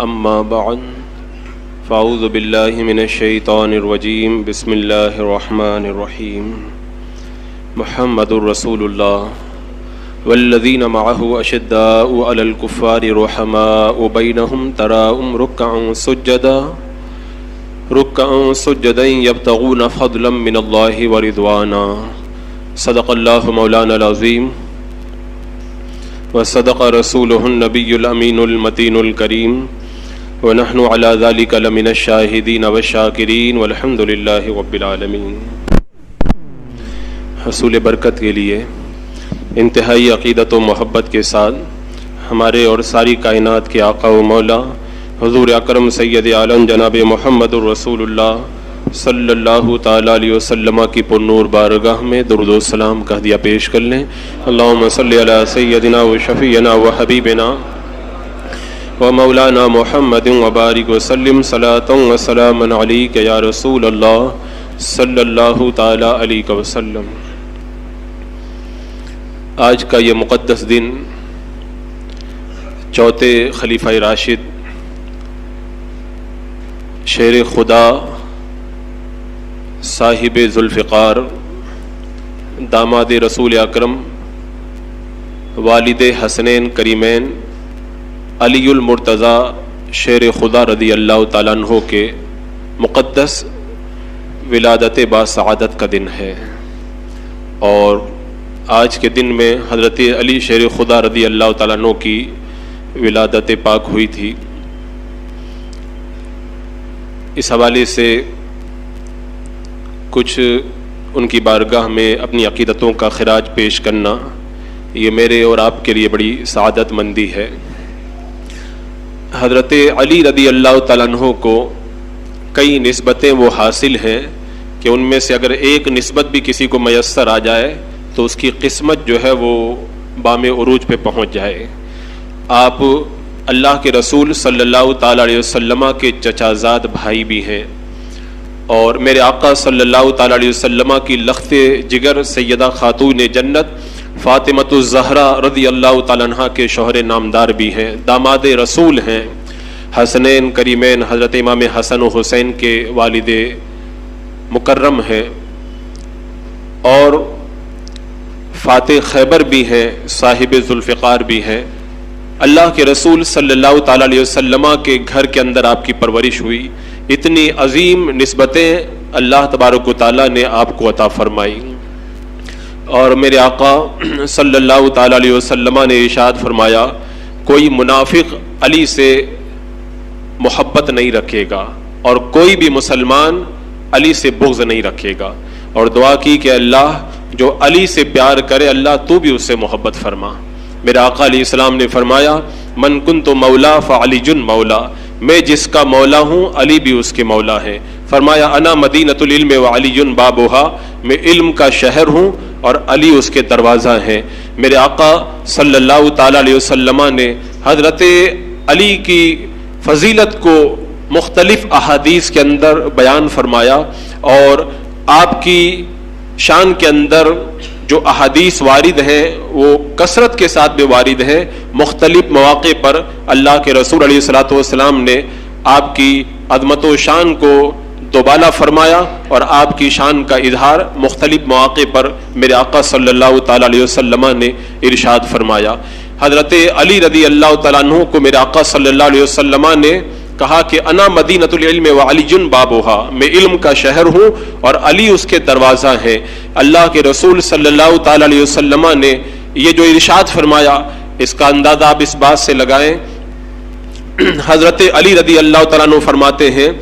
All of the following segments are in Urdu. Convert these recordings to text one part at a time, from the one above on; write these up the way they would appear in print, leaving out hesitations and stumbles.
اما بعد فاعوذ باللہ من الشیطان الرجیم بسم اللہ الرحمن الرحیم محمد رسول اللہ والذین معه اشداء علی الکفار رحماء بینہم تراہم رکعا سجدا یبتغون فضلا من اللہ ورضوانا صدق اللہ مولانا العظیم وصدق رسولہ النبی الامین المتین الکریم ونحن على ذلك لمن الشاہدین والشاکرین والحمد للہ رب العالمین۔ حصول برکت کے لیے انتہائی عقیدت و محبت کے ساتھ ہمارے اور ساری کائنات کے آقا و مولا حضور اکرم سید عالم جناب محمد الرسول اللہ صلی اللہ تعالیٰ علیہ وسلم کی پرنور بارگاہ میں درود و سلام کا ہدیہ پیش کر لیں۔ اللہم صلی علی سیدنا و شفیعنا و حبیبنا و مولانا محمد وبارک وسلم صلاۃ و سلاما علیک یا رسول اللہ صلی اللہ تعالیٰ علیہ وسلم۔ آج کا یہ مقدس دن چوتھے خلیفہ راشد شیر خدا صاحب ذوالفقار داماد رسول اکرم والد حسنین کریمین علی المرتضی شیر خدا رضی اللہ تعالیٰ عنہ کے مقدس ولادت باسعادت کا دن ہے، اور آج کے دن میں حضرت علی شیر خدا رضی اللہ تعالیٰ عنہ کی ولادت پاک ہوئی تھی۔ اس حوالے سے کچھ ان کی بارگاہ میں اپنی عقیدتوں کا خراج پیش کرنا یہ میرے اور آپ کے لیے بڑی سعادت مندی ہے۔ حضرت علی رضی اللہ تعالیٰ عنہ کو کئی نسبتیں وہ حاصل ہیں کہ ان میں سے اگر ایک نسبت بھی کسی کو میسر آ جائے تو اس کی قسمت جو ہے وہ بام عروج پہ پہنچ جائے۔ آپ اللہ کے رسول صلی اللہ تعالیٰ علیہ وسلم کے چچا زاد بھائی بھی ہیں، اور میرے آقا صلی اللہ تعالیٰ علیہ وسلم کی لخت جگر سیدہ خاتون جنت فاطمۃ الزہرا رضی اللہ تعالیٰ عنہ کے شوہر نامدار بھی ہیں، داماد رسول ہیں، حسنین کریمین حضرت امام حسن و حسین کے والد مکرم ہیں، اور فاتح خیبر بھی ہیں، صاحب ذوالفقار بھی ہیں۔ اللہ کے رسول صلی اللہ تعالیٰ علیہ وسلم کے گھر کے اندر آپ کی پرورش ہوئی، اتنی عظیم نسبتیں اللہ تبارک و تعالیٰ نے آپ کو عطا فرمائی، اور میرے آقا صلی اللہ تعالیٰ علیہ وسلم نے ارشاد فرمایا کوئی منافق علی سے محبت نہیں رکھے گا اور کوئی بھی مسلمان علی سے بغض نہیں رکھے گا، اور دعا کی کہ اللہ جو علی سے پیار کرے اللہ تو بھی اس سے محبت فرما۔ میرے آقا علیہ السلام نے فرمایا من کنت مولا فعلی مولا، میں جس کا مولا ہوں علی بھی اس کے مولا ہیں۔ فرمایا انا مدینۃ العلم وعلی بابھا، میں علم کا شہر ہوں اور علی اس کے دروازہ ہیں۔ میرے آقا صلی اللہ تعالیٰ علیہ وسلم نے حضرت علی کی فضیلت کو مختلف احادیث کے اندر بیان فرمایا، اور آپ کی شان کے اندر جو احادیث وارد ہیں وہ کثرت کے ساتھ بھی وارد ہیں۔ مختلف مواقع پر اللہ کے رسول علیہ الصلوۃ والسلام نے آپ کی عظمت و شان کو دوبالا فرمایا، اور آپ کی شان کا اظہار مختلف مواقع پر میرے آقا صلی اللہ تعالیٰ علیہ وسلم نے ارشاد فرمایا۔ حضرت علی رضی اللہ تعالیٰ عنہ کو میرے آقا صلی اللہ علیہ وسلم نے کہا کہ انا مدینۃ العلم وعلی بابھا، میں علم کا شہر ہوں اور علی اس کے دروازہ ہیں۔ اللہ کے رسول صلی اللہ تعالیٰ علیہ وسلم نے یہ جو ارشاد فرمایا اس کا اندازہ آپ اس بات سے لگائیں، حضرت علی رضی اللہ تعالیٰ عنہ فرماتے ہیں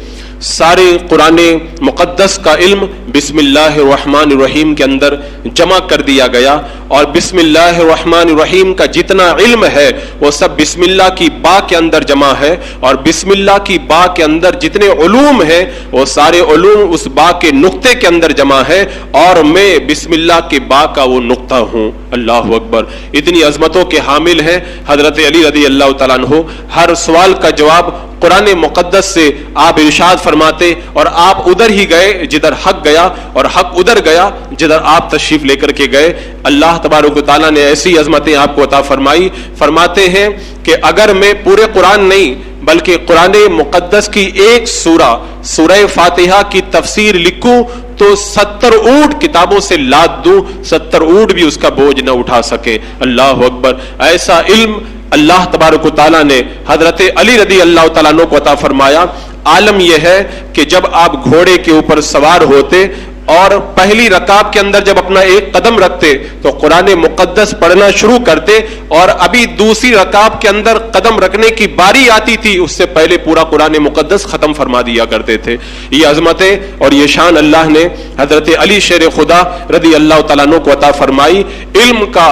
سارے قرآن مقدس کا علم بسم اللہ الرحمن الرحیم کے اندر جمع کر دیا گیا، اور بسم اللہ الرحمن الرحیم کا جتنا علم ہے وہ سب بسم اللہ کی با کے اندر جمع ہے، اور بسم اللہ کی با کے اندر جتنے علوم ہیں وہ سارے علوم اس با کے نقطے کے اندر جمع ہے، اور میں بسم اللہ کے با کا وہ نقطہ ہوں۔ اللہ اکبر! اتنی عظمتوں کے حامل ہیں حضرت علی رضی اللہ تعالیٰ عنہ۔ ہر سوال کا جواب قرآن مقدس سے آپ ارشاد فرماتے، اور آپ ادھر ہی گئے جدھر حق گیا، اور حق ادھر گیا جدھر آپ تشریف لے کر کے گئے۔ اللہ تبارک و تعالیٰ نے ایسی عظمتیں آپ کو عطا فرمائی۔ فرماتے ہیں کہ اگر میں پورے قرآن نہیں بلکہ قرآن مقدس کی ایک سورہ فاتحہ کی تفسیر لکھوں تو 70 اونٹ کتابوں سے لاد دوں، 70 اونٹ بھی اس کا بوجھ نہ اٹھا سکے۔ اللہ اکبر! ایسا علم اللہ تبارک و تعالیٰ نے حضرت علی رضی اللہ تعالیٰ عنہ کو عطا فرمایا۔ عالم یہ ہے کہ جب آپ گھوڑے کے اوپر سوار ہوتے اور پہلی رکعت کے اندر جب اپنا ایک قدم رکھتے تو قرآن مقدس پڑھنا شروع کرتے، اور ابھی دوسری رکعت کے اندر قدم رکھنے کی باری آتی تھی اس سے پہلے پورا قرآن مقدس ختم فرما دیا کرتے تھے۔ یہ عظمتیں اور یہ شان اللہ نے حضرت علی شیر خدا رضی اللہ تعالیٰ عنہ کو عطا فرمائی۔ علم کا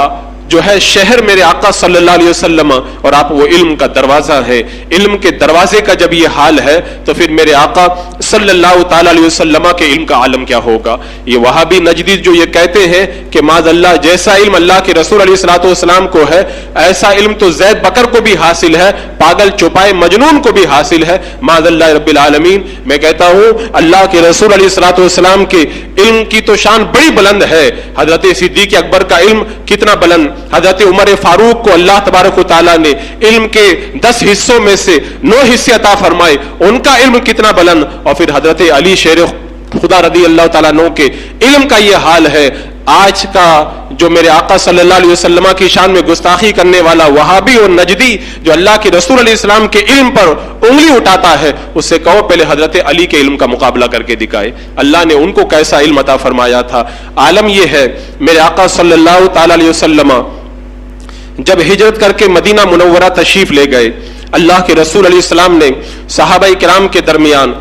جو ہے شہر میرے آقا صلی اللہ علیہ وسلم، اور آپ وہ علم کا دروازہ ہے۔ علم کے دروازے کا جب یہ حال ہے تو پھر میرے آقا صلی اللہ تعالی علیہ وسلم کے علم کا عالم کیا ہوگا۔ یہ وہابی نجدی جو یہ کہتے ہیں کہ معاذ اللہ جیسا علم اللہ کے رسول علیہ الصلوۃ والسلام کو ہے ایسا علم تو زید بکر کو بھی حاصل ہے، پاگل چوپائے مجنون کو بھی حاصل ہے، معاذ اللہ رب العالمین۔ میں کہتا ہوں اللہ کے رسول علیہ الصلوۃ والسلام کے علم کی تو شان بڑی بلند ہے۔ حضرت صدیق اکبر کا علم کتنا بلند، حضرت عمر فاروق کو اللہ تبارک و تعالیٰ نے علم کے 10 حصوں میں سے 9 حصے عطا فرمائے، ان کا علم کتنا بلند، اور پھر حضرت علی شیر خدا رضی اللہ تعالیٰ عنہ کے علم کا یہ حال ہے۔ آج کا جو میرے آقا صلی اللہ علیہ وسلم کی شان میں گستاخی کرنے والا وہابی اور نجدی جو اللہ کے رسول علیہ السلام کے علم پر انگلی اٹھاتا ہے، اس سے کہو پہلے حضرت علی کے علم کا مقابلہ کر کے دکھائے، اللہ نے ان کو کیسا علم عطا فرمایا تھا۔ عالم یہ ہے میرے آقا صلی اللہ تعالی علیہ وسلم جب ہجرت کر کے مدینہ منورہ تشریف لے گئے، اللہ کے رسول علیہ السلام نے صحابہ کرام کے درمیان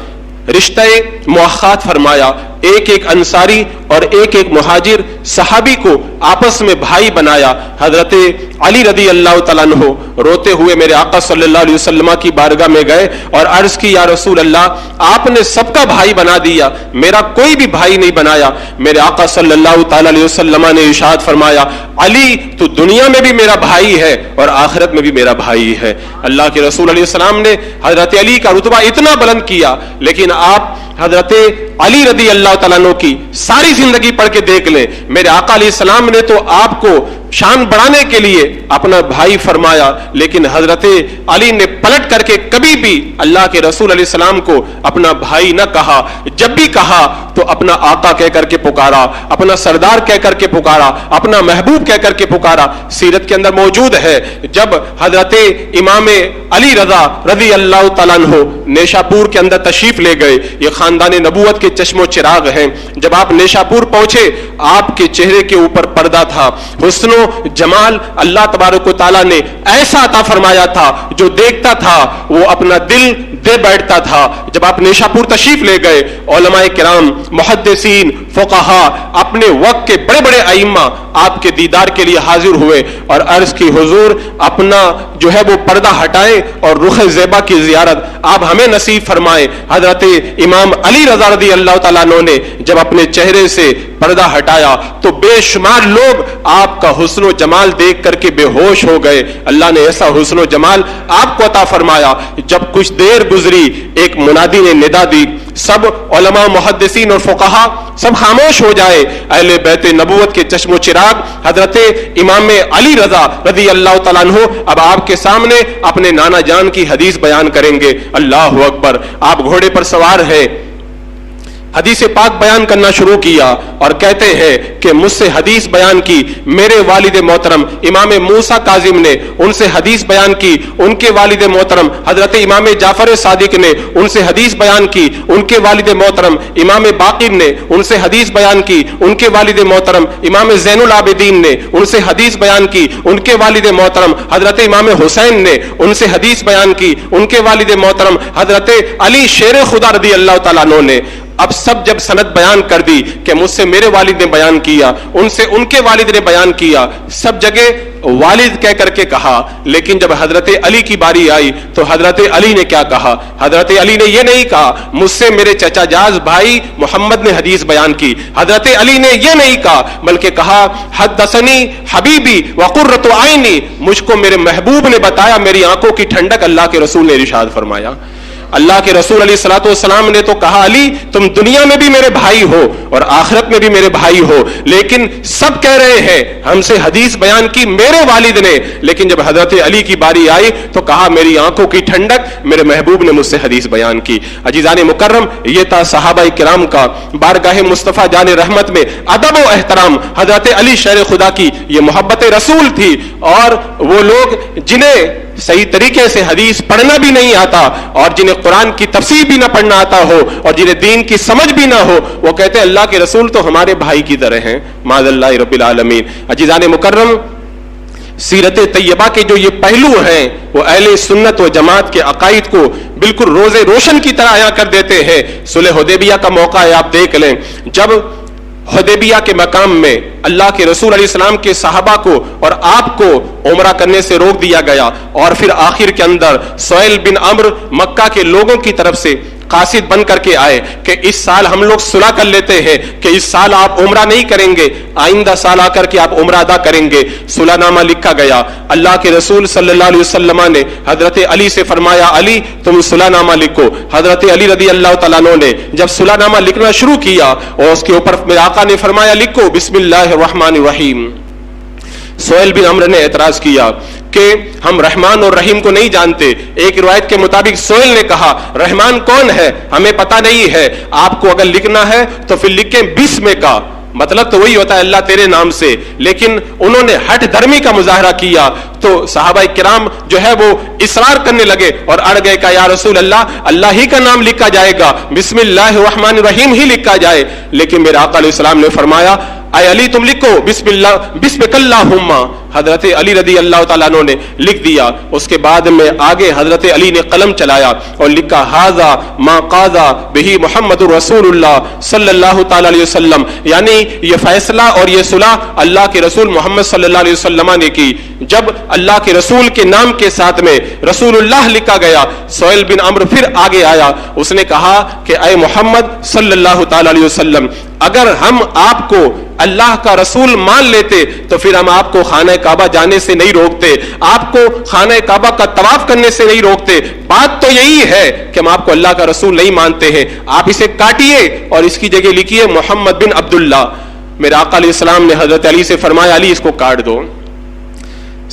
رشتہ مؤخات فرمایا، ایک ایک انصاری اور ایک ایک مہاجر صحابی کو آپس میں بھائی بنایا۔ حضرت علی رضی اللہ تعالیٰ عنہ روتے ہوئے میرے آقا صلی اللہ علیہ وسلم کی بارگاہ میں گئے اور عرض کی یا رسول اللہ آپ نے سب کا بھائی بنا دیا، میرا کوئی بھی بھائی نہیں بنایا۔ میرے آقا صلی اللہ تعالیٰ علیہ وسلم نے ارشاد فرمایا علی تو دنیا میں بھی میرا بھائی ہے اور آخرت میں بھی میرا بھائی ہے۔ اللہ کے رسول علیہ السلام نے حضرت علی کا رتبہ اتنا بلند کیا، لیکن آپ حضرت علی رضی اللہ تعالیٰ عنہ کی ساری زندگی پڑھ کے دیکھ لیں، میرے آقا علیہ السلام نے تو آپ کو شان بڑھانے کے لیے اپنا بھائی فرمایا، لیکن حضرت علی نے پلٹ کر کے کبھی بھی اللہ کے رسول علیہ السلام کو اپنا بھائی نہ کہا، جب بھی کہا تو اپنا آقا کہہ کر کے پکارا، اپنا سردار کہہ کر کے پکارا، اپنا محبوب کہہ کر کے پکارا۔ سیرت کے اندر موجود ہے جب حضرت امام علی رضا رضی اللہ تعالیٰ عنہ نیشا پور کے اندر تشریف لے گئے، یہ خاندان نبوت کے چشم و چراغ ہیں۔ جب آپ نیشا پور پہنچے آپ کے چہرے کے اوپر پردہ تھا، حسن و جمال اللہ تبارک و تعالیٰ نے ایسا عطا فرمایا تھا جو دیکھتا تھا وہ اپنا دل دے بیٹھتا تھا۔ جب آپ نیشا پور تشریف لے گئے علماء کرام، محدثین، فقہا، اپنے وقت کے بڑے بڑے ائمہ آپ کے دیدار کے لیے حاضر ہوئے اور عرض کی حضور اپنا جو ہے وہ پردہ ہٹائیں اور رخ زیبا کی زیارت آپ ہمیں نصیب فرمائیں۔ حضرت امام علی رضا رضی اللہ تعالیٰ عنہ نے جب اپنے چہرے سے پردہ ہٹایا تو بے شمار لوگ آپ کا حسن و جمال دیکھ کر کے بے ہوش ہو گئے۔ اللہ نے ایسا حسن و جمال آپ کو عطا فرمایا۔ جب کچھ دیر گزری ایک منادی نے ندا دی، سب علماء، محدثین اور فقہا سب خاموش ہو جائے، اہل بیت نبوت کے چشم و چراغ حضرت امام علی رضا رضی اللہ تعالیٰ عنہ اب آپ کے سامنے اپنے نانا جان کی حدیث بیان کریں گے۔ اللہ اکبر! آپ گھوڑے پر سوار ہیں، حدیث پاک بیان کرنا شروع کیا اور کہتے ہیں کہ مجھ سے حدیث بیان کی میرے والد محترم امام موسیٰ کاظم نے، ان سے حدیث بیان کی ان کے والد محترم حضرت امام جعفر صادق نے، ان سے حدیث بیان کی ان کے والد محترم امام باقر نے، ان سے حدیث بیان کی ان کے والد محترم امام زین العابدین نے، ان سے حدیث بیان کی ان کے والد محترم حضرت امام حسین نے، ان سے حدیث بیان کی ان کے والد محترم حضرت علی شیر خدا رضی اللہ تعالیٰ عنہ نے۔ اب سب جب سند بیان کر دی کہ مجھ سے میرے والد نے بیان کیا، ان سے ان کے والد نے بیان کیا، سب جگہ والد کہہ کر کے کہا، لیکن جب حضرت علی کی باری آئی تو حضرت علی نے کیا کہا؟ حضرت علی نے یہ نہیں کہا مجھ سے میرے چچا جاز بھائی محمد نے حدیث بیان کی، حضرت علی نے یہ نہیں کہا بلکہ کہا حدثنی حبیبی وقرۃ عینی، مجھ کو میرے محبوب نے بتایا، میری آنکھوں کی ٹھنڈک اللہ کے رسول نے ارشاد فرمایا۔ اللہ کے رسول علیہ الصلوۃ والسلام نے تو کہا علی تم دنیا میں بھی میرے بھائی ہو اور آخرت میں بھی میرے بھائی ہو، لیکن سب کہہ رہے ہیں ہم سے حدیث بیان کی میرے والد نے، لیکن جب حضرت علی کی باری آئی تو کہا میری آنکھوں کی ٹھنڈک میرے محبوب نے مجھ سے حدیث بیان کی۔ عزیزان مکرم، یہ تھا صحابہ کرام کا بارگاہ مصطفیٰ جان رحمت میں ادب و احترام۔ حضرت علی شیر خدا کی یہ محبت رسول تھی، اور وہ لوگ جنہیں صحیح طریقے سے حدیث پڑھنا بھی نہیں آتا اور جنہیں قرآن کی تفسیر بھی نہ پڑھنا آتا ہو اور جنہیں دین کی سمجھ بھی نہ ہو، وہ کہتے ہیں اللہ کے رسول تو ہمارے بھائی کی طرح ہیں، معاذ اللہ رب العالمین۔ عزیزان مکرم، سیرت طیبہ کے جو یہ پہلو ہیں وہ اہل سنت و جماعت کے عقائد کو بالکل روزے روشن کی طرح عیاں کر دیتے ہیں۔ صلح حدیبیہ کا موقع ہے، آپ دیکھ لیں، جب حدیبیہ کے مقام میں اللہ کے رسول علیہ السلام کے صحابہ کو اور آپ کو عمرہ کرنے سے روک دیا گیا، اور پھر آخر کے اندر سہیل بن عمرو مکہ کے لوگوں کی طرف سے قاصد بن کر کے آئے کہ اس سال ہم لوگ صلح کر لیتے ہیں کہ اس سال آپ عمرہ نہیں کریں گے، آئندہ سال آ کر کے آپ عمرہ ادا کریں گے۔ صلح نامہ لکھا گیا، اللہ کے رسول صلی اللہ علیہ وسلم نے حضرت علی سے فرمایا علی تم صلح نامہ لکھو۔ حضرت علی رضی اللہ تعالیٰ عنہ نے جب صلح نامہ لکھنا شروع کیا اور اس کے اوپر میرے آقا نے فرمایا لکھو بسم اللہ الرحمن الرحیم، سہیل بن عمرو نے اعتراض کیا کہ ہم رحمان اور رحیم کو نہیں جانتے۔ ایک روایت کے مطابق سہیل نے کہا رحمان کون ہے ہمیں پتہ نہیں ہے، آپ کو اگر لکھنا ہے تو پھر لکھیں بسم کا، مطلب تو وہی ہوتا ہے اللہ تیرے نام سے، لیکن انہوں نے ہٹ دھرمی کا مظاہرہ کیا تو صحابہ کرام جو ہے وہ اصرار کرنے لگے اور اڑ گئے کہ یا رسول اللہ اللہ ہی کا نام لکھا جائے گا، بسم اللہ الرحمن الرحیم ہی لکھا جائے۔ لیکن میرے آقا علیہ السلام نے فرمایا اے علی تم لکھو بسم اللہ بسمک اللہم۔ حضرت علی رضی اللہ تعالیٰ عنہ نے لکھ دیا۔ اس کے بعد میں آگے حضرت علی نے قلم چلایا اور لکھا ھذا ما قاضى بہ محمد رسول اللہ صلی اللہ تعالیٰ علیہ وسلم، یعنی یہ فیصلہ اور یہ صلح اللہ کے رسول محمد صلی اللہ علیہ وسلم نے کی۔ جب اللہ کے رسول کے نام کے ساتھ میں رسول اللہ لکھا گیا، سہیل بن عمرو پھر آگے آیا، اس نے کہا کہ اے محمد صلی اللہ تعالیٰ علیہ وسلم اگر ہم آپ کو اللہ کا رسول مان لیتے تو پھر ہم آپ کو خانہ کعبہ جانے سے نہیں روکتے، آپ کو خانہ کعبہ کا طواف کرنے سے نہیں روکتے۔ بات تو یہی ہے کہ ہم آپ کو اللہ کا رسول نہیں مانتے ہیں، آپ اسے کاٹیے اور اس کی جگہ لکھیے محمد بن عبداللہ۔ میرے آقا علیہ السلام نے حضرت علی سے فرمایا علی اس کو کاٹ دو۔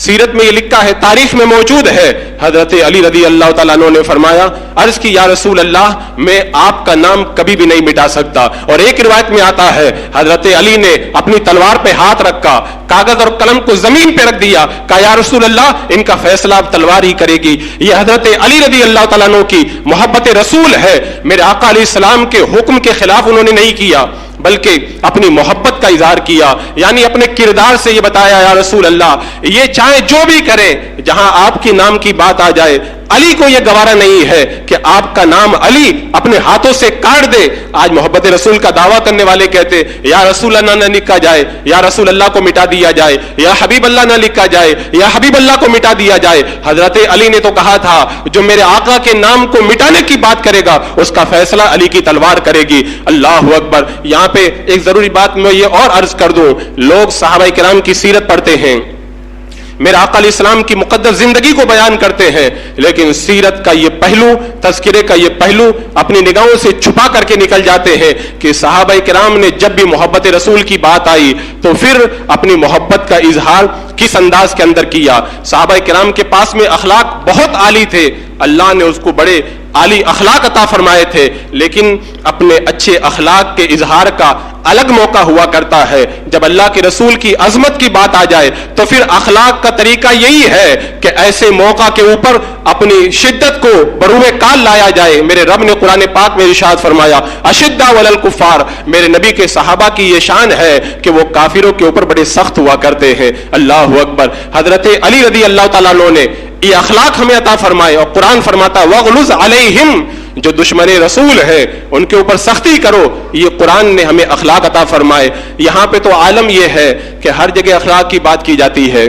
سیرت میں یہ لکھا ہے، تاریخ میں موجود ہے، حضرت علی رضی اللہ تعالیٰ عنہ نے فرمایا عرض کی یا رسول اللہ میں آپ کا نام کبھی بھی نہیں مٹا سکتا۔ اور ایک روایت میں آتا ہے حضرت علی نے اپنی تلوار پہ ہاتھ رکھا، کاغذ اور قلم کو زمین پہ رکھ دیا، کہا یا رسول اللہ ان کا فیصلہ اب تلوار ہی کرے گی۔ یہ حضرت علی رضی اللہ تعالیٰ عنہ کی محبت رسول ہے۔ میرے آقا علیہ السلام کے حکم کے خلاف انہوں نے نہیں کیا بلکہ اپنی محبت کا اظہار کیا، یعنی اپنے کردار سے یہ بتایا یا رسول اللہ یہ چاہے جو بھی کریں جہاں آپ کے نام کی بات آ جائے علی کو یہ گوارا نہیں ہے کہ آپ کا نام علی اپنے ہاتھوں سے کاٹ دے۔ آج محبت رسول کا دعویٰ کرنے والے کہتے یا رسول اللہ نہ لکھا جائے، یا رسول اللہ کو مٹا دیا جائے، یا حبیب اللہ نہ لکھا جائے، یا حبیب اللہ کو مٹا دیا جائے۔ حضرت علی نے تو کہا تھا جو میرے آقا کے نام کو مٹانے کی بات کرے گا اس کا فیصلہ علی کی تلوار کرے گی۔ اللہ اکبر۔ یہاں پہ ایک ضروری بات میں یہ اور عرض کر دوں، لوگ صحابہ کرام کی سیرت پڑھتے ہیں، میرے آقا علیہ السلام کی مقدس زندگی کو بیان کرتے ہیں، لیکن سیرت کا یہ پہلو، تذکرے کا یہ پہلو اپنی نگاہوں سے چھپا کر کے نکل جاتے ہیں کہ صحابہ کرام نے جب بھی محبت رسول کی بات آئی تو پھر اپنی محبت کا اظہار کس انداز کے اندر کیا۔ صحابہ کرام کے پاس میں اخلاق بہت عالی تھے، اللہ نے اس کو بڑے عالی اخلاق عطا فرمائے تھے، لیکن اپنے اچھے اخلاق کے اظہار کا الگ موقع ہوا کرتا ہے۔ جب اللہ کے رسول کی عظمت کی بات آ جائے تو پھر اخلاق کا طریقہ یہی ہے کہ ایسے موقع کے اوپر اپنی شدت کو بروئے کال لایا جائے۔ میرے رب نے قرآن پاک میں ارشاد فرمایا اشداء علی الکفار، میرے نبی کے صحابہ کی یہ شان ہے کہ وہ کافروں کے اوپر بڑے سخت ہوا کرتے ہیں۔ اللہ اکبر۔ حضرت علی رضی اللہ تعالیٰ عنہ نے یہ اخلاق ہمیں عطا فرمائے، اور قرآن فرماتا وَغْلُظْ عَلَيْهِمْ، جو دشمن رسول ہے ان کے اوپر سختی کرو، یہ قرآن نے ہمیں اخلاق عطا فرمائے۔ یہاں پہ تو عالم یہ ہے کہ ہر جگہ اخلاق کی بات کی جاتی ہے،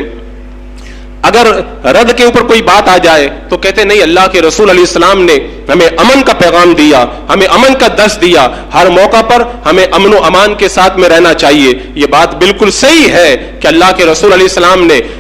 اگر رد کے اوپر کوئی بات آ جائے تو کہتے نہیں اللہ کے رسول علیہ السلام نے ہمیں امن کا پیغام دیا، ہمیں امن کا درس دیا، ہر موقع پر ہمیں امن و امان کے ساتھ میں رہنا چاہیے۔ یہ بات بالکل صحیح ہے کہ اللہ کے رسول علیہ السلام نے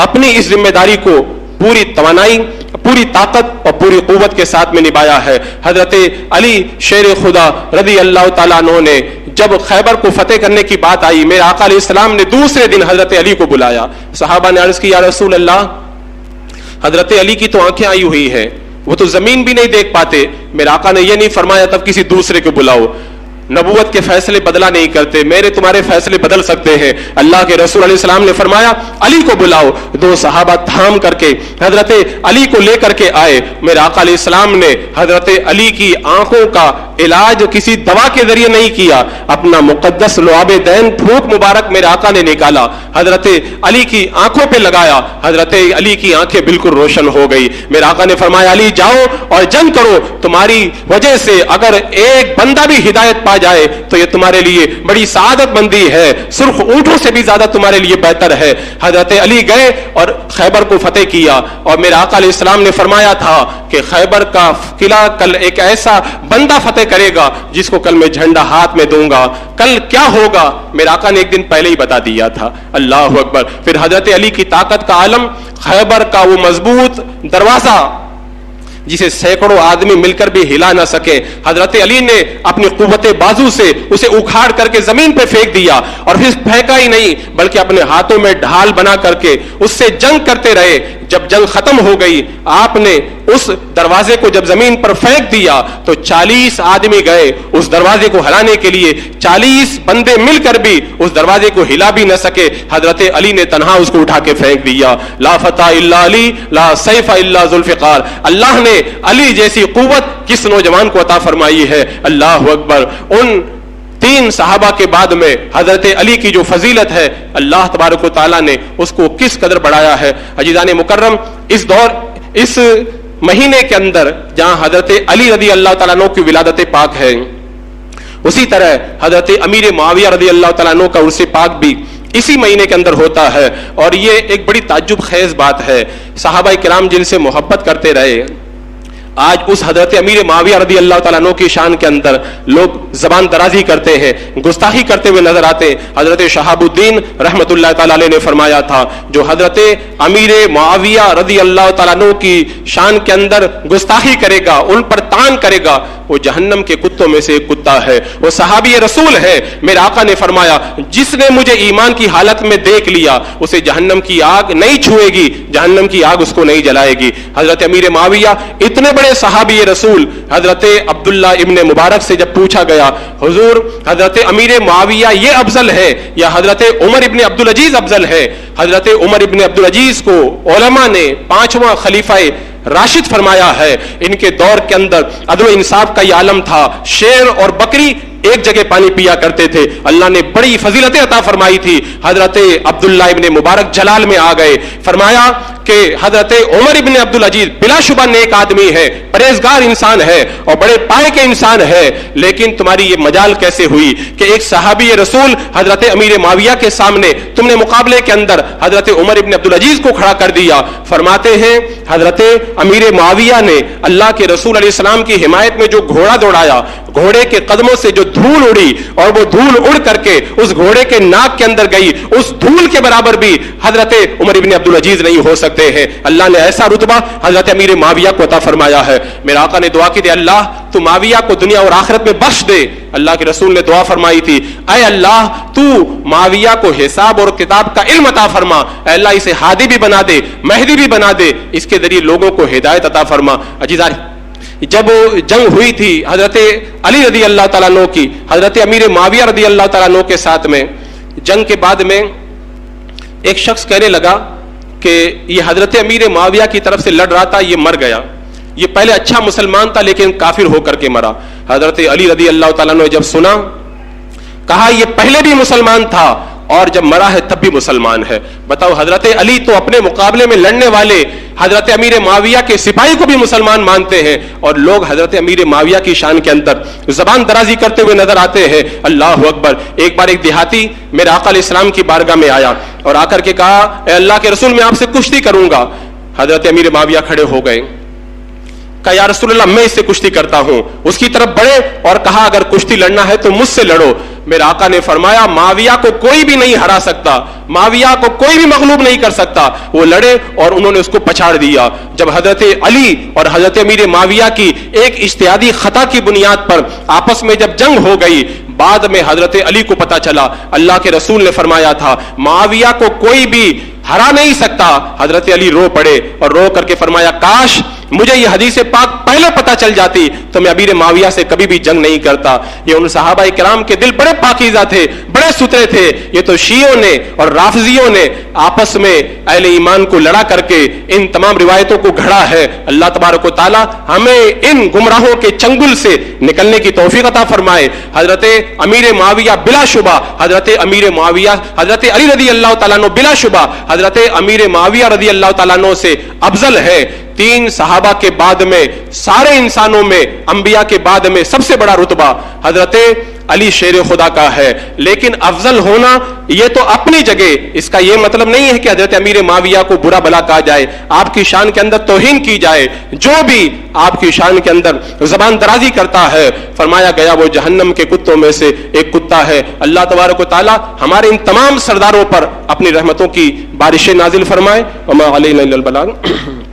اپنی اس ذمہ داری کو پوری توانائی، پوری طاقت اور پوری قوت کے ساتھ میں نبھایا ہے۔ حضرت علی شیر خدا رضی اللہ تعالیٰ عنہ نے جب خیبر کو فتح کرنے کی بات آئی، میرے آقا علیہ السلام نے دوسرے دن حضرت علی کو بلایا۔ صحابہ نے عرض کی یا رسول اللہ، حضرت علی کی تو آنکھیں آئی ہوئی ہیں، وہ تو زمین بھی نہیں دیکھ پاتے۔ میرے آقا نے یہ نہیں فرمایا تب کسی دوسرے کو بلاؤ، نبوت کے فیصلے بدلا نہیں کرتے، میرے تمہارے فیصلے بدل سکتے ہیں۔ اللہ کے رسول علیہ السلام نے فرمایا علی کو بلاؤ۔ دو صحابہ تھام کر کے حضرت علی کو لے کر کے آئے۔ میرے آقا علیہ السلام نے حضرت علی کی آنکھوں کا علاج کسی دوا کے ذریعے نہیں کیا، اپنا مقدس لعاب دین پھوک مبارک میرے آقا نے نکالا، حضرت علی کی آنکھوں پہ لگایا، حضرت علی کی آنکھیں بالکل روشن ہو گئی۔ میرے آقا نے فرمایا علی جاؤ اور جنگ کرو، تمہاری وجہ سے اگر ایک بندہ بھی ہدایت پا جائے تو یہ تمہارے لیے بڑی سعادت مندی ہے، سرخ اونٹوں سے بھی زیادہ تمہارے لیے بہتر ہے۔ حضرت علی گئے اور خیبر کو فتح کیا، اور میرے آقا علیہ السلام نے فرمایا تھا کہ خیبر کا قلعہ کل ایک ایسا بندہ فتح کرے گا جس کو کل میں جھنڈا ہاتھ میں دوں گا۔ کل کیا ہوگا میرے آقا نے ایک دن پہلے ہی بتا دیا تھا۔ اللہ اکبر۔ پھر حضرت علی کی طاقت کا عالم، خیبر کا وہ مضبوط دروازہ جسے سینکڑوں آدمی مل کر بھی ہلا نہ سکے، حضرت علی نے اپنی قوت بازو سے اسے اکھاڑ کر کے زمین پہ پھینک دیا، اور پھر پھینکا ہی نہیں بلکہ اپنے ہاتھوں میں ڈھال بنا کر کے اس سے جنگ کرتے رہے۔ جب جنگ ختم ہو گئی، آپ نے اس دروازے کو جب زمین پر پھینک دیا تو 40 آدمی گئے اس دروازے کو ہلانے کے لیے، 40 بندے مل کر بھی اس دروازے کو ہلا بھی نہ سکے۔ حضرت علی نے تنہا اس کو اٹھا کے پھینک دیا۔ لا فتح الا علی، لا سیف الا ذوالفقار۔ اللہ نے علی جیسی قوت کس نوجوان کو عطا فرمائی ہے۔ اللہ اکبر۔ ان 3 صحابہ کے بعد میں حضرت علی کی جو فضیلت ہے، اللہ تبارک و تعالیٰ نے اس کو کس قدر بڑھایا ہے۔ عزیزان مکرم، اس مہینے کے اندر جہاں حضرت علی رضی اللہ تعالیٰ عنہ کی ولادت پاک ہے، اسی طرح حضرت امیر معاویہ رضی اللہ تعالیٰ عنہ کا عرس پاک بھی اسی مہینے کے اندر ہوتا ہے، اور یہ ایک بڑی تعجب خیز بات ہے۔ صحابہ کرام جن سے محبت کرتے رہے، آج اس حضرت امیر معاویہ رضی اللہ تعالیٰ عنہ کی شان کے اندر لوگ زبان درازی کرتے ہیں، گستاخی کرتے ہوئے نظر آتے ہیں۔ حضرت شہاب الدین رحمت اللہ تعالیٰ علیہ نے فرمایا تھا جو حضرت امیر معاویہ رضی اللہ تعالیٰ عنہ کی شان کے اندر گستاخی کرے گا، ان پر طعن کرے گا، وہ جہنم کے کتوں میں سے ایک کتا ہے، وہ صحابی رسول ہے۔ میرے آقا نے فرمایا جس نے مجھے ایمان کی حالت میں دیکھ لیا اسے جہنم کی آگ نہیں چھوئے گی، جہنم کی آگ اس کو نہیں جلائے گی۔ حضرت امیر معاویہ اتنے بڑے صحابی رسول، حضرت عبداللہ ابن مبارک سے جب پوچھا گیا حضور حضرت امیر معاویہ یہ افضل ہے یا حضرت عمر ابن عبدالعزیز افضل ہے؟ حضرت عمر ابن عبدالعزیز کو علماء نے 5واں خلیفہ راشد فرمایا ہے۔ ان کے دور کے اندر عدل و انصاف کا یہ عالم تھا، شیر اور بکری ایک جگہ پانی پیا کرتے تھے، اللہ نے بڑی فضیلتیں عطا فرمائی تھی۔ حضرت عبداللہ ابن مبارک جلال میں آ گئے، فرمایا کہ حضرت عمر ابن عبدالعزیز بلا شبہ نیک آدمی ہے، پرہیزگار انسان ہے اور بڑے پائے کے انسان ہے، لیکن تمہاری یہ مجال کیسے ہوئی کہ ایک صحابی رسول حضرت امیر معاویہ کے سامنے تم نے مقابلے کے اندر حضرت عمر ابن عبدالعزیز کو کھڑا کر دیا؟ فرماتے ہیں حضرت امیر معاویہ نے اللہ کے رسول علیہ السلام کی حمایت میں جو گھوڑا دوڑایا، گھوڑے کے قدموں سے جو دھول اڑی اور وہ دھول اڑ کر کے اس گھوڑے کے ناک کے اندر گئی، اس دھول کے برابر بھی حضرت عمر ابن عبدالعزیز نہیں ہو سکتے ہیں۔ اللہ نے ایسا رتبہ حضرت امیر معاویہ کو عطا فرمایا ہے۔ میرے آقا نے دعا کی تھی اللہ تو معاویہ کو دنیا اور آخرت میں بخش دے۔ اللہ کے رسول نے دعا فرمائی تھی اے اللہ تو معاویہ کو حساب اور کتاب کا علم عطا فرما، اے اللہ اسے ہادی بھی بنا دے، مہدی بھی بنا دے، اس کے ذریعے لوگوں کو ہدایت عطا فرما۔ عزیزان جب جنگ ہوئی تھی حضرت علی رضی اللہ تعالیٰ عنہ کی حضرت امیر معاویہ رضی اللہ تعالیٰ عنہ کے ساتھ میں، جنگ کے بعد میں ایک شخص کہنے لگا کہ یہ حضرت امیر معاویہ کی طرف سے لڑ رہا تھا، یہ مر گیا، یہ پہلے اچھا مسلمان تھا لیکن کافر ہو کر کے مرا۔ حضرت علی رضی اللہ تعالیٰ عنہ جب سنا، کہا یہ پہلے بھی مسلمان تھا اور جب مرا ہے تب بھی مسلمان ہے۔ بتاؤ حضرت علی تو اپنے مقابلے میں لڑنے والے حضرت امیر معاویہ کے سپاہی کو بھی مسلمان مانتے ہیں، اور لوگ حضرت امیر معاویہ کی شان کے اندر زبان درازی کرتے ہوئے نظر آتے ہیں۔ اللہ اکبر۔ ایک بار ایک دیہاتی میرے آقا علیہ السلام کی بارگاہ میں آیا اور آ کر کے کہا اے اللہ کے رسول میں آپ سے کشتی کروں گا۔ حضرت امیر معاویہ کھڑے ہو گئے، کہا یا رسول اللہ میں اس سے کشتی کرتا ہوں۔ اس کی طرف بڑھے اور کہا اگر کشتی لڑنا ہے تو مجھ سے لڑو۔ میرے آقا نے فرمایا معاویہ کو کوئی بھی نہیں ہرا سکتا, معاویہ کو کوئی بھی مغلوب نہیں کر سکتا. وہ لڑے اور انہوں نے اس کو پچھاڑ دیا. جب حضرت علی اور حضرت امیر معاویہ کی ایک اجتہادی خطا کی بنیاد پر آپس میں جب جنگ ہو گئی, بعد میں حضرت علی کو پتا چلا اللہ کے رسول نے فرمایا تھا معاویہ کو کوئی بھی ہرا نہیں سکتا. حضرت علی رو پڑے اور رو کر کے فرمایا کاش مجھے یہ حدیث پاک پہلے پتا چل جاتی تو میں امیر معاویہ سے کبھی بھی جنگ نہیں کرتا. یہ ان صحابہ کرام کے دل بڑے پاکیزہ تھے, بڑے ستھرے تھے. یہ تو شیعوں نے اور رافضیوں نے آپس میں اہل ایمان کو لڑا کر کے ان تمام روایتوں کو گھڑا ہے. اللہ تبارک و تعالی ہمیں ان گمراہوں کے چنگل سے نکلنے کی توفیق عطا فرمائے. حضرت امیر معاویہ بلا شبہ, حضرت امیر معاویہ حضرت علی رضی اللہ تعالیٰ عنہ بلا شبہ حضرت امیر معاویہ رضی اللہ تعالیٰ عنہ سے افضل ہے. 3 صحابہ کے بعد میں سارے انسانوں میں, انبیاء کے بعد میں سب سے بڑا رتبہ حضرت علی شیر خدا کا ہے. لیکن افضل ہونا یہ تو اپنی جگہ, اس کا یہ مطلب نہیں ہے کہ حضرت امیر معاویہ کو برا بلا کہا جائے, آپ کی شان کے اندر توہین کی جائے. جو بھی آپ کی شان کے اندر زبان درازی کرتا ہے فرمایا گیا وہ جہنم کے کتوں میں سے ایک کتا ہے. اللہ تبارک و تعالی ہمارے ان تمام سرداروں پر اپنی رحمتوں کی بارشیں نازل فرمائے. وما علینا الا البلاغ.